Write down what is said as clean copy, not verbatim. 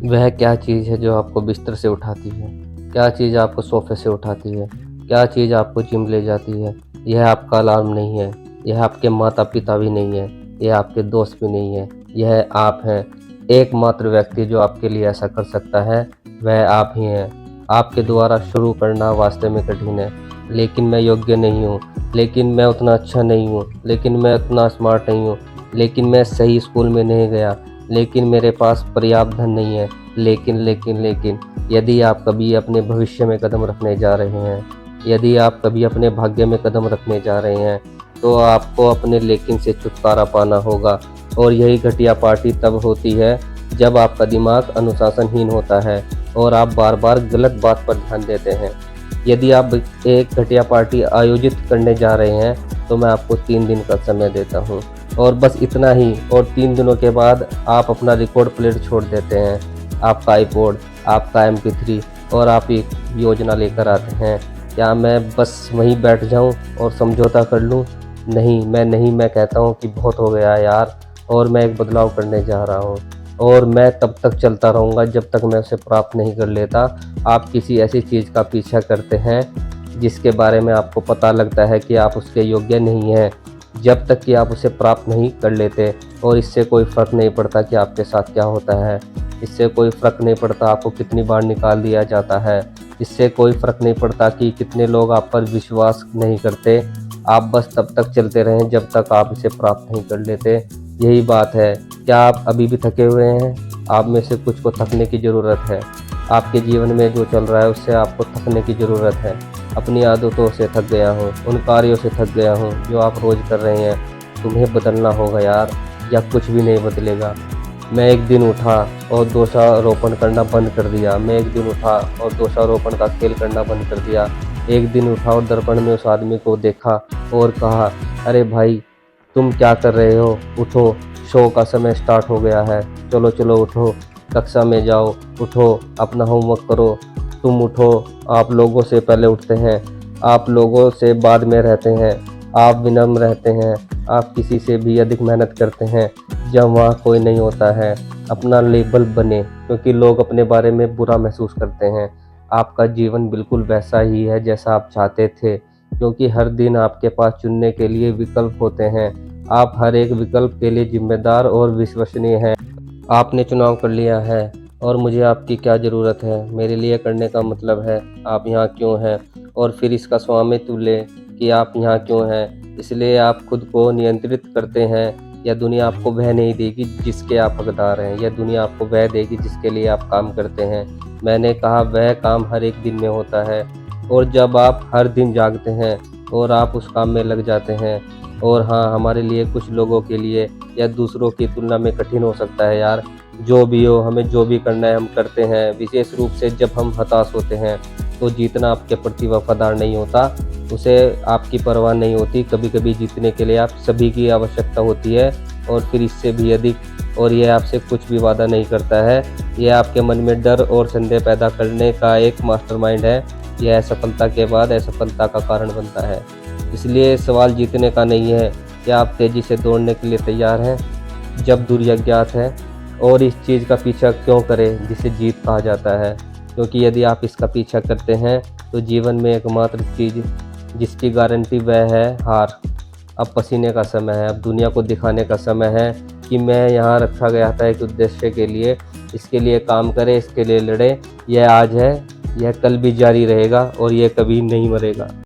वह क्या चीज़ है जो आपको बिस्तर से उठाती है? क्या चीज़ आपको सोफ़े से उठाती है? क्या चीज़ आपको जिम ले जाती है? यह आपका अलार्म नहीं है, यह आपके माता-पिता भी नहीं है, यह आपके दोस्त भी नहीं है, यह आप हैं। एकमात्र व्यक्ति जो आपके लिए ऐसा कर सकता है, वह आप ही हैं। आपके द्वारा शुरू करना वास्तव में कठिन है, लेकिन मैं योग्य नहीं हूँ, लेकिन मैं उतना अच्छा नहीं हूँ, लेकिन मैं उतना स्मार्ट नहीं हूँ, लेकिन मैं सही स्कूल में नहीं गया, लेकिन मेरे पास पर्याप्त धन नहीं है। लेकिन यदि आप कभी अपने भविष्य में कदम रखने जा रहे हैं, यदि आप कभी अपने भाग्य में कदम रखने जा रहे हैं, तो आपको अपने लेकिन से छुटकारा पाना होगा। और यही घटिया पार्टी तब होती है जब आपका दिमाग अनुशासनहीन होता है और आप बार-बार गलत बात पर ध्यान देते हैं। यदि आप एक घटिया पार्टी आयोजित करने जा रहे हैं, तो मैं आपको 3 दिन का समय देता हूँ और बस इतना ही। और 3 दिनों के बाद आप अपना रिकॉर्ड प्लेयर छोड़ देते हैं, आपका आईपॉड, आपका MP3 और आप एक योजना लेकर आते हैं। क्या मैं बस वहीं बैठ जाऊँ और समझौता कर लूँ? नहीं, मैं कहता हूँ कि बहुत हो गया है यार, और मैं एक बदलाव करने जा रहा हूँ और मैं तब तक चलता रहूँगा जब तक मैं उसे प्राप्त नहीं कर लेता। आप किसी ऐसी चीज़ का पीछा करते हैं जिसके बारे में आपको पता लगता है कि आप उसके योग्य नहीं हैं, जब तक कि आप उसे प्राप्त नहीं कर लेते। और इससे कोई फ़र्क नहीं पड़ता कि आपके साथ क्या होता है, इससे कोई फ़र्क नहीं पड़ता आपको कितनी बार निकाल दिया जाता है, इससे कोई फ़र्क नहीं पड़ता कि कितने लोग आप पर विश्वास नहीं करते। आप बस तब तक चलते रहें जब तक आप इसे प्राप्त नहीं कर लेते। यही बात है। क्या आप अभी भी थके हुए हैं? आप में से कुछ को थकने की ज़रूरत है। आपके जीवन में जो चल रहा है उससे आपको थकने की ज़रूरत है। अपनी आदतों से थक गया हूँ, उन कार्यों से थक गया हूँ जो आप रोज़ कर रहे हैं। तुम्हें बदलना होगा यार, या कुछ भी नहीं बदलेगा। मैं एक दिन उठा और दोषारोपण करना बंद कर दिया। मैं एक दिन उठा और दोषारोपण का खेल करना बंद कर दिया। एक दिन उठा और दर्पण में उस आदमी को देखा और कहा, अरे भाई, तुम क्या कर रहे हो? उठो, शो का समय स्टार्ट हो गया है। चलो उठो, कक्षा में जाओ, उठो, अपना होमवर्क करो। तुम उठो, आप लोगों से पहले उठते हैं, आप लोगों से बाद में रहते हैं, आप विनम्र रहते हैं, आप किसी से भी अधिक मेहनत करते हैं जब वहाँ कोई नहीं होता है। अपना लेबल बने, क्योंकि लोग अपने बारे में बुरा महसूस करते हैं। आपका जीवन बिल्कुल वैसा ही है जैसा आप चाहते थे, क्योंकि हर दिन आपके पास चुनने के लिए विकल्प होते हैं। आप हर एक विकल्प के लिए जिम्मेदार और विश्वसनीय हैं। आपने चुनाव कर लिया है और मुझे आपकी क्या ज़रूरत है? मेरे लिए करने का मतलब है आप यहाँ क्यों हैं, और फिर इसका स्वामित्व लें कि आप यहाँ क्यों हैं। इसलिए आप खुद को नियंत्रित करते हैं, या दुनिया आपको वह नहीं देगी जिसके आप हकदार हैं, या दुनिया आपको वह देगी जिसके लिए आप काम करते हैं। मैंने कहा वह काम हर एक दिन में होता है, और जब आप हर दिन जागते हैं और आप उस काम में लग जाते हैं। और हाँ, हमारे लिए कुछ लोगों के लिए या दूसरों की तुलना में कठिन हो सकता है यार। जो भी हो, हमें जो भी करना है हम करते हैं। विशेष रूप से जब हम हताश होते हैं, तो जीतना आपके प्रति वफादार नहीं होता, उसे आपकी परवाह नहीं होती। कभी-कभी जीतने के लिए आप सभी की आवश्यकता होती है, और फिर इससे भी अधिक। और यह आपसे कुछ भी वादा नहीं करता है, यह आपके मन में डर और संदेह पैदा करने का एक मास्टरमाइंड है। यह असफलता के बाद असफलता का कारण बनता है। इसलिए सवाल जीतने का नहीं है, क्या आप तेज़ी से दौड़ने के लिए तैयार हैं जब दूरी अज्ञात है? और इस चीज़ का पीछा क्यों करें जिसे जीत कहा जाता है? क्योंकि यदि आप इसका पीछा करते हैं, तो जीवन में एकमात्र चीज़ जिसकी गारंटी वह है हार। अब पसीने का समय है, अब दुनिया को दिखाने का समय है कि मैं यहाँ रखा गया था एक उद्देश्य के लिए। इसके लिए काम करें, इसके लिए लड़ें। यह आज है, यह कल भी जारी रहेगा और यह कभी नहीं मरेगा।